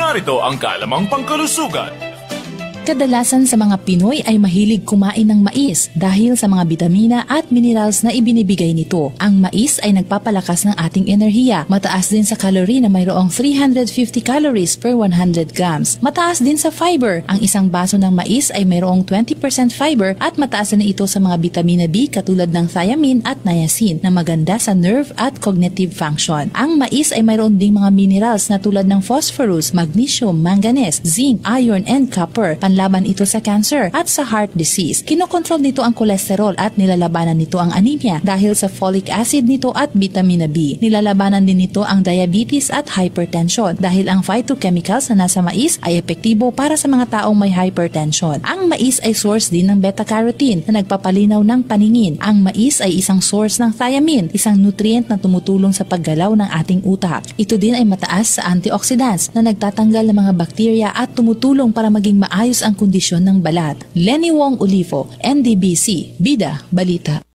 narito ang kalamang pangkalusugan. Kadalasan sa mga Pinoy ay mahilig kumain ng mais dahil sa mga bitamina at minerals na ibinibigay nito. Ang mais ay nagpapalakas ng ating enerhiya. Mataas din sa calorie na mayroong 350 calories per 100 grams. Mataas din sa fiber. Ang isang baso ng mais ay mayroong 20% fiber at mataas na ito sa mga bitamina B katulad ng thiamine at niacin na maganda sa nerve at cognitive function. Ang mais ay mayroon ding mga minerals na tulad ng phosphorus, magnesium, manganese, zinc, iron, and copper. Laban ito sa cancer at sa heart disease. Kinokontrol nito ang kolesterol at nilalabanan nito ang anemia dahil sa folic acid nito at vitamina B. Nilalabanan din nito ang diabetes at hypertension dahil ang phytochemicals na nasa mais ay epektibo para sa mga taong may hypertension. Ang mais ay source din ng beta-carotene na nagpapalinaw ng paningin. Ang mais ay isang source ng thiamine, isang nutrient na tumutulong sa paggalaw ng ating utak. Ito din ay mataas sa antioxidants na nagtatanggal ng mga bakterya at tumutulong para maging maayos ang kondisyon ng balat. Lenny Wong Olifo, NDBC, Bida, Balita.